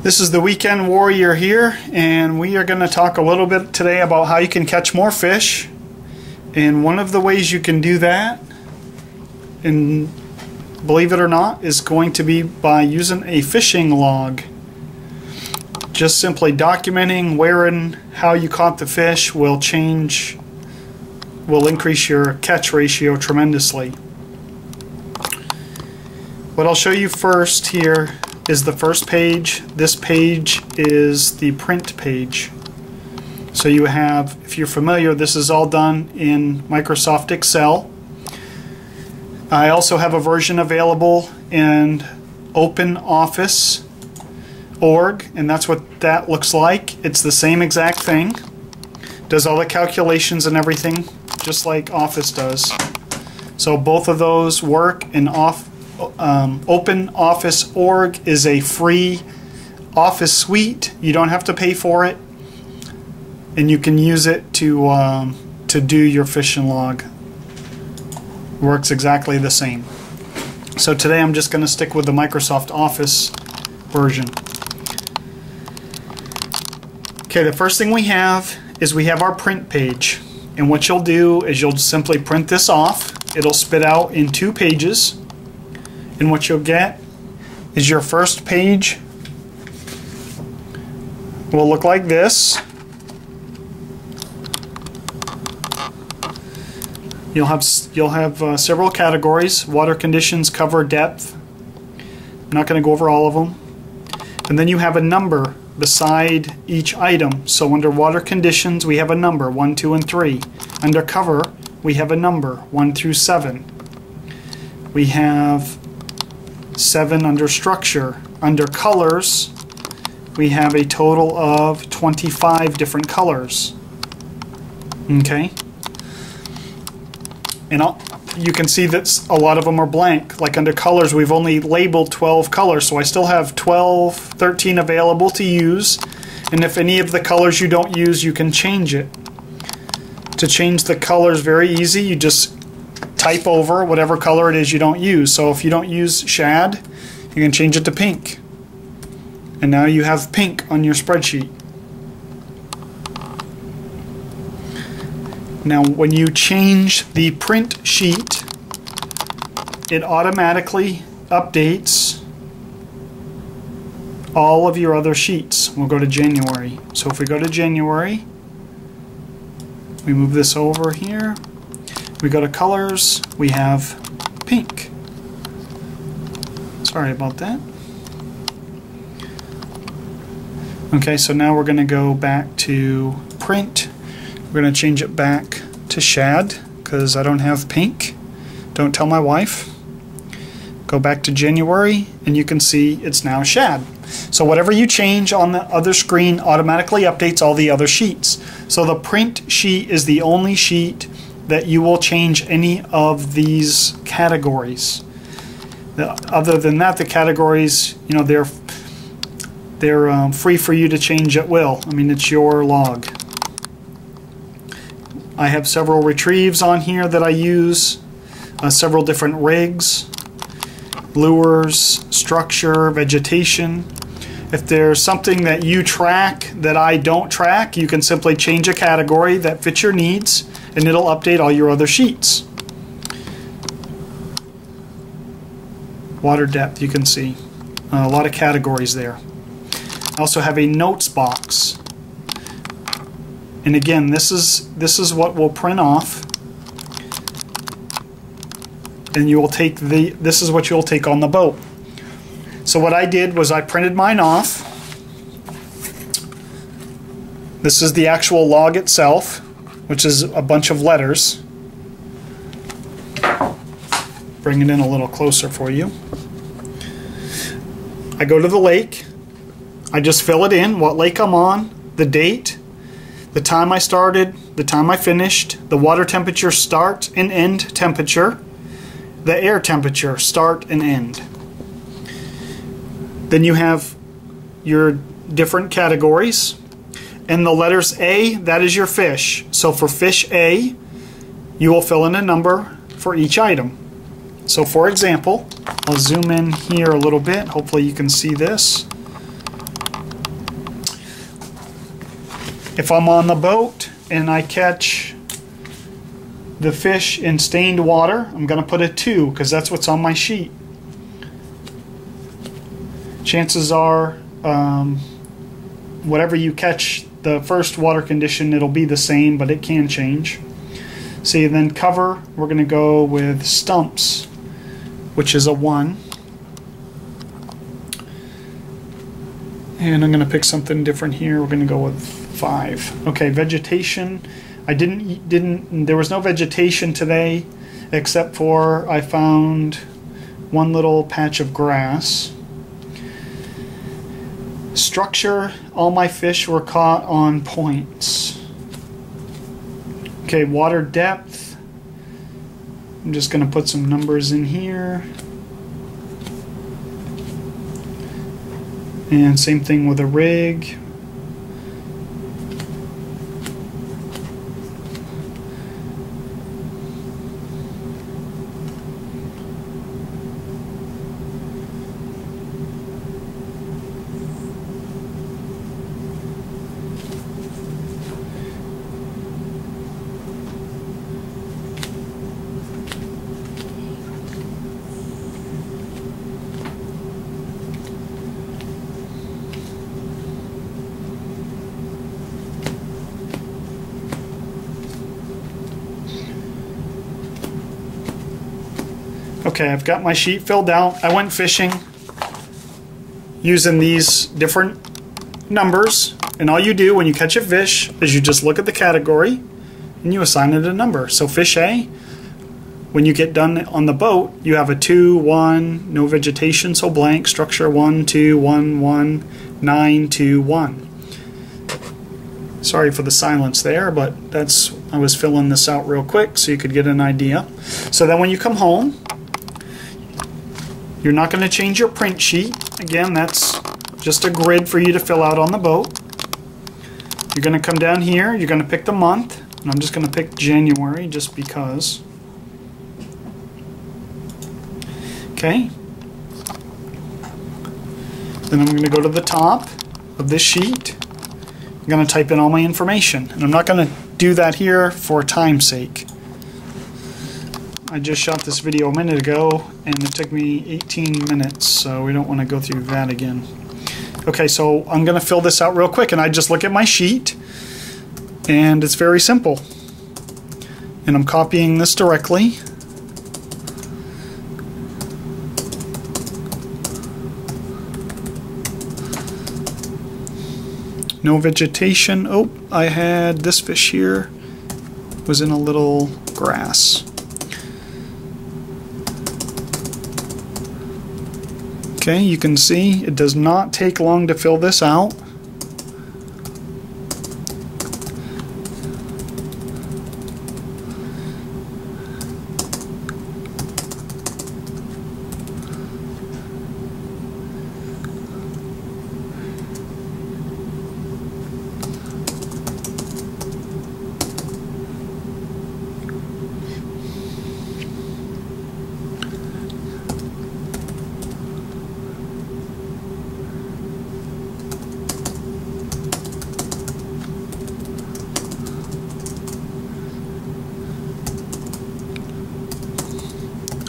This is the Weekend Warrior here, and we are going to talk a little bit today about how you can catch more fish. And one of the ways you can do that, and believe it or not, is going to be by using a fishing log. Just simply documenting where and how you caught the fish will increase your catch ratio tremendously. What I'll show you first here is the first page. This page is the print page. So you have, if you're familiar, this is all done in Microsoft Excel. I also have a version available in OpenOffice.org, and that's what that looks like. It's the same exact thing. Does all the calculations and everything just like Office does. So both of those work in OpenOffice.org is a free Office suite. You don't have to pay for it, and you can use it to do your fishing log. Works exactly the same. So today I'm just going to stick with the Microsoft Office version. Okay, the first thing we have is we have our print page, and what you'll do is you'll simply print this off. It'll spit out in 2 pages. And what you'll get is your first page will look like this. You'll have several categories: water conditions, cover, depth. I'm not going to go over all of them. And then you have a number beside each item. So under water conditions we have a number 1, 2, and 3. Under cover we have a number 1 through 7. We have 7 under structure. Under colors we have a total of 25 different colors. Okay, and you can see that a lot of them are blank. Like under colors we've only labeled 12 colors, so I still have 13 available to use, and if any of the colors you don't use, you can change it. To change the colors, very easy. You just type over whatever color it is you don't use. So if you don't use shad, you can change it to pink. And now you have pink on your spreadsheet. Now when you change the print sheet, it automatically updates all of your other sheets. We'll go to January. So if we go to January, we move this over here. We go to colors, we have pink. Sorry about that. Okay, so now we're going to go back to print. We're going to change it back to shad because I don't have pink. Don't tell my wife. Go back to January and you can see it's now shad. So whatever you change on the other screen automatically updates all the other sheets. So the print sheet is the only sheet that you will change any of these categories. Other than that, the categories, you know, they're free for you to change at will. I mean, it's your log. I have several retrieves on here that I use, several different rigs, lures, structure, vegetation. If there's something that you track that I don't track, you can simply change a category that fits your needs, and it'll update all your other sheets. Water depth, you can see a lot of categories there. I also have a notes box, and again, this is what we'll print off, and you will take this is what you'll take on the boat. So what I did was I printed mine off. This is the actual log itself, which is a bunch of letters. Bring it in a little closer for you. I go to the lake. I just fill it in, what lake I'm on, the date, the time I started, the time I finished, the water temperature start and end temperature, the air temperature start and end. Then you have your different categories, and the letters A, that is your fish. So for fish A, you will fill in a number for each item. So for example, I'll zoom in here a little bit. Hopefully you can see this. If I'm on the boat and I catch the fish in stained water, I'm going to put a 2 because that's what's on my sheet. Chances are, whatever you catch the first water condition, it'll be the same, but it can change. See, then cover, we're going to go with stumps, which is a 1. And I'm going to pick something different here. We're going to go with 5. Okay, vegetation. There was no vegetation today, except for I found one little patch of grass. Structure, all my fish were caught on points. Okay, water depth. I'm just going to put some numbers in here. And same thing with a rig. Okay, I've got my sheet filled out. I went fishing using these different numbers, and all you do when you catch a fish is you just look at the category and you assign it a number. So fish A, when you get done on the boat, you have a 2, 1, no vegetation, so blank, structure 1, 2, 1, 1, 9, 2, 1. Sorry for the silence there, but I was filling this out real quick so you could get an idea. So then when you come home, you're not going to change your print sheet. Again, that's just a grid for you to fill out on the boat. You're going to come down here, you're going to pick the month, and I'm just going to pick January just because. Okay. Then I'm going to go to the top of this sheet. I'm going to type in all my information. And I'm not going to do that here for time's sake. I just shot this video a minute ago and it took me 18 minutes, so we don't want to go through that again. Okay, so I'm going to fill this out real quick, and I just look at my sheet and it's very simple. And I'm copying this directly. No vegetation. Oh, I had this fish here, was in a little grass. Okay, you can see it does not take long to fill this out.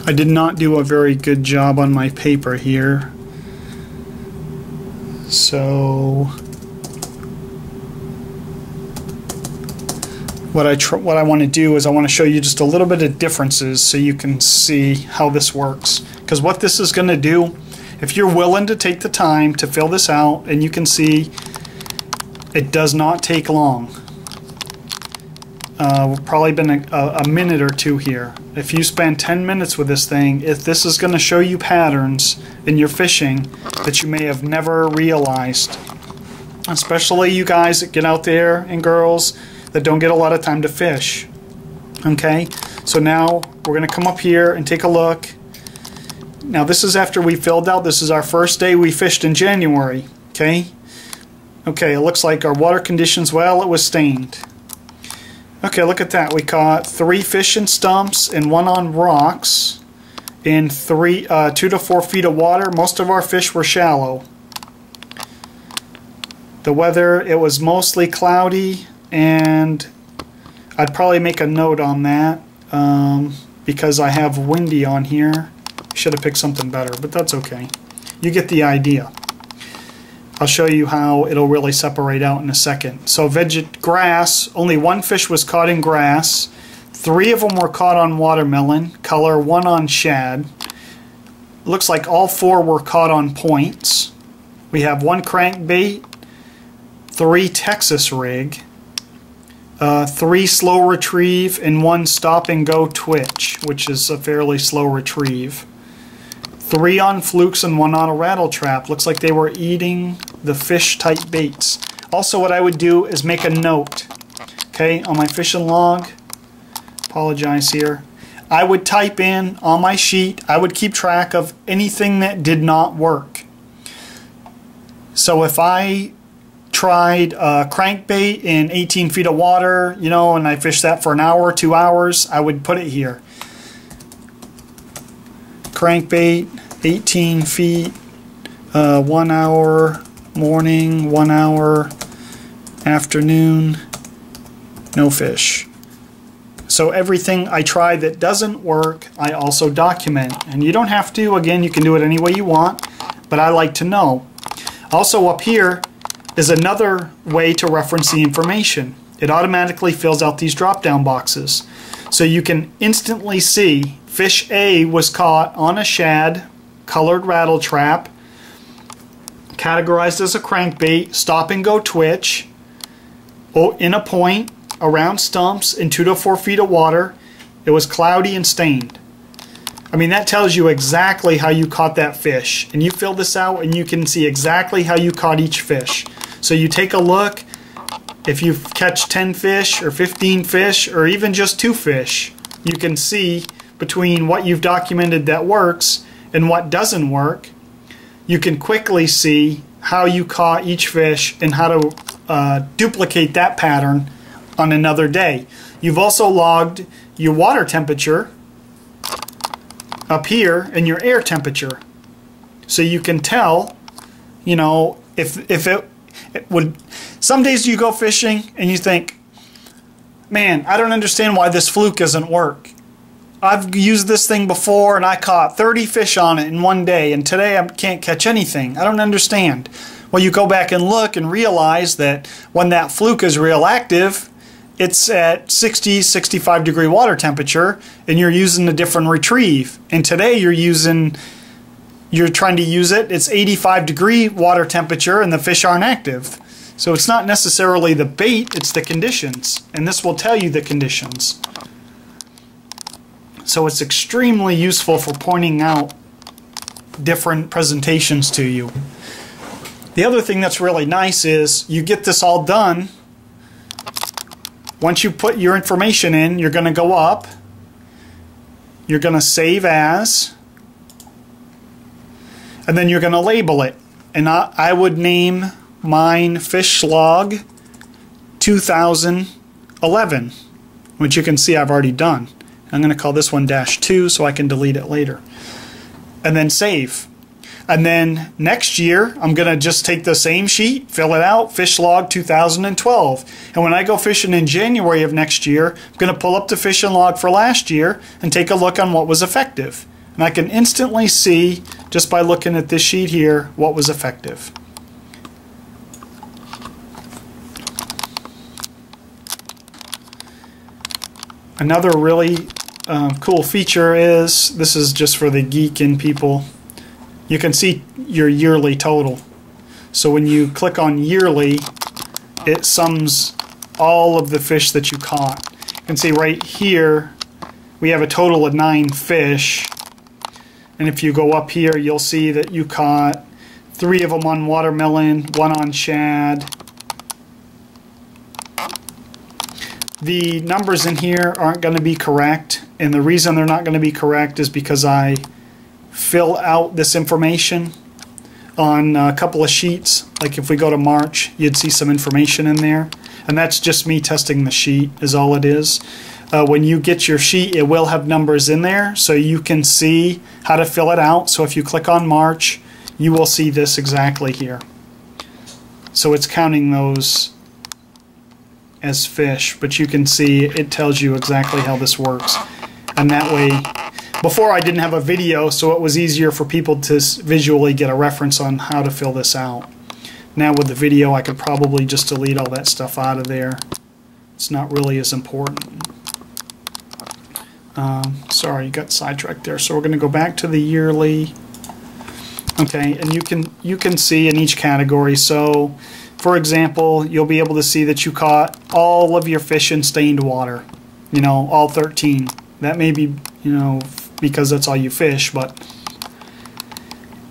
I did not do a very good job on my paper here. So what I want to do is I want to show you just a little bit of differences so you can see how this works. Because what this is going to do, if you're willing to take the time to fill this out, and you can see it does not take long. Probably been a minute or two here. If you spend 10 minutes with this thing, this is going to show you patterns in your fishing that you may have never realized. Especially you guys that get out there, and girls that don't get a lot of time to fish. Okay, so now we're going to come up here and take a look. Now this is after we filled out. This is our first day we fished in January. Okay, it looks like our water conditions, well, it was stained. Okay, look at that. We caught 3 fish in stumps and 1 on rocks in 2 to 4 feet of water. Most of our fish were shallow. The weather, it was mostly cloudy, and I'd probably make a note on that because I have windy on here. Should have picked something better, but that's okay. You get the idea. I'll show you how it'll really separate out in a second. So grass, only one fish was caught in grass. 3 of them were caught on watermelon color, 1 on shad. Looks like all 4 were caught on points. We have 1 crankbait, 3 Texas rig, 3 slow retrieve, and 1 stop and go twitch, which is a fairly slow retrieve. 3 on flukes and 1 on a rattle trap. Looks like they were eating the fish type baits. Also, what I would do is make a note, okay, on my fishing log. Apologize here. I would type in on my sheet, I would keep track of anything that did not work. So if I tried a crankbait in 18 feet of water, you know, and I fished that for an hour, 2 hours, I would put it here. Crankbait, 18 feet, 1 hour morning, 1 hour afternoon, no fish. So everything I try that doesn't work, I also document. And you don't have to, again, you can do it any way you want, but I like to know. Also up here is another way to reference the information. It automatically fills out these drop-down boxes. So you can instantly see fish A was caught on a shad, colored rattle trap, categorized as a crankbait, stop and go twitch, in a point, around stumps, in 2 to 4 feet of water. It was cloudy and stained. I mean, that tells you exactly how you caught that fish. And you fill this out and you can see exactly how you caught each fish. So you take a look, if you catch 10 fish or 15 fish or even just 2 fish, you can see between what you've documented that works and what doesn't work. You can quickly see how you caught each fish and how to duplicate that pattern on another day. You've also logged your water temperature up here and your air temperature, so you can tell, you know, if it would. Some days you go fishing and you think, man, I don't understand why this fluke doesn't work. I've used this thing before and I caught 30 fish on it in one day, and today I can't catch anything. I don't understand. Well, you go back and look and realize that when that fluke is real active, it's at 60, 65 degree water temperature and you're using a different retrieve. And today you're trying to use it, it's 85 degree water temperature and the fish aren't active. So it's not necessarily the bait, it's the conditions. And this will tell you the conditions. So it's extremely useful for pointing out different presentations to you. The other thing that's really nice is you get this all done. Once you put your information in, you're going to go up. You're going to save as. And then you're going to label it. And I would name mine Fish Log 2011, which you can see I've already done. I'm going to call this one -2 so I can delete it later. And then save. And then next year, I'm going to just take the same sheet, fill it out, Fish Log 2012. And when I go fishing in January of next year, I'm going to pull up the fishing log for last year and take a look on what was effective. And I can instantly see, just by looking at this sheet here, what was effective. Another really cool feature is, this is just for the geek in people, you can see your yearly total. So when you click on yearly, it sums all of the fish that you caught. You can see right here we have a total of 9 fish, and if you go up here you'll see that you caught 3 of them on watermelon, 1 on shad. The numbers in here aren't going to be correct, and the reason they're not going to be correct is because I fill out this information on a couple of sheets. Like if we go to March, you'd see some information in there, and that's just me testing the sheet is all it is. When you get your sheet, it will have numbers in there so you can see how to fill it out. So if you click on March, you will see this exactly here. So it's counting those as fish, but you can see it tells you exactly how this works. And that way, before I didn't have a video, so it was easier for people to visually get a reference on how to fill this out. Now with the video, I could probably just delete all that stuff out of there. It's not really as important. Sorry, got sidetracked there. So we're going to go back to the yearly. Okay, and you can see in each category. So, for example, you'll be able to see that you caught all of your fish in stained water. You know, all 13. That may be, you know, because that's all you fish, but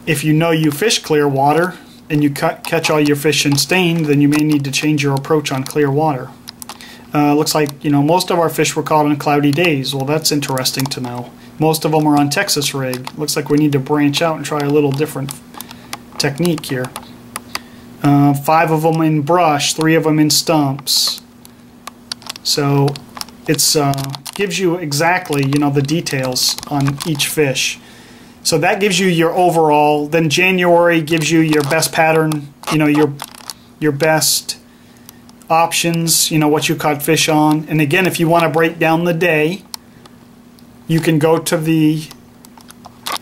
if you know you fish clear water and you catch all your fish in stained, then you may need to change your approach on clear water. Looks like, you know, most of our fish were caught on cloudy days. Well, that's interesting to know. Most of them are on Texas rig. Looks like we need to branch out and try a little different technique here. 5 of them in brush, 3 of them in stumps. So it's gives you exactly, you know, the details on each fish. So that gives you your overall. Then January gives you your best pattern, you know, your best options, you know, what you caught fish on. And again, if you want to break down the day, you can go to the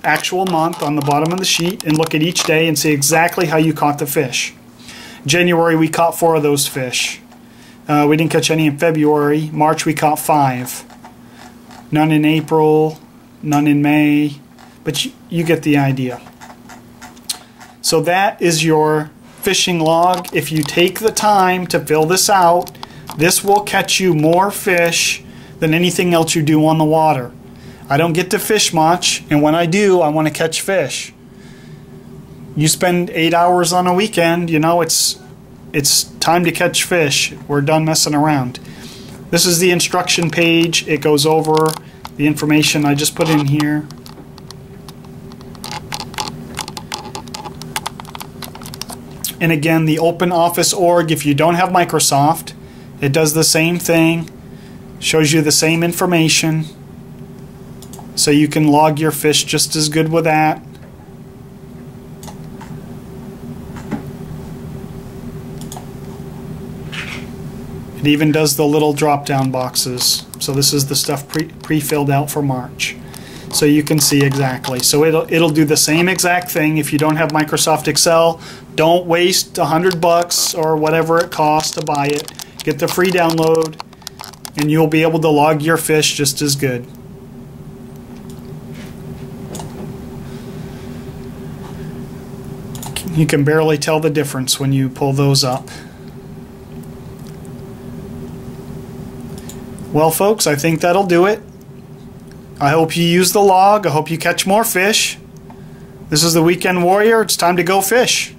actual month on the bottom of the sheet and look at each day and see exactly how you caught the fish. January, we caught 4 of those fish. We didn't catch any in February. March, we caught 5. None in April, none in May, but you get the idea. So that is your fishing log. If you take the time to fill this out, this will catch you more fish than anything else you do on the water. I don't get to fish much, and when I do, I want to catch fish. You spend 8 hours on a weekend, you know, it's time to catch fish. We're done messing around. This is the instruction page. It goes over the information I just put in here. And again, the OpenOffice.org, if you don't have Microsoft, it does the same thing, shows you the same information, so you can log your fish just as good with that. It even does the little drop-down boxes. So this is the stuff pre-filled out for March. So you can see exactly. So it'll do the same exact thing. If you don't have Microsoft Excel, don't waste $100 or whatever it costs to buy it. Get the free download, and you'll be able to log your fish just as good. You can barely tell the difference when you pull those up. Well, folks, I think that'll do it. I hope you use the log. I hope you catch more fish. This is the Weekend Warrior. It's time to go fish.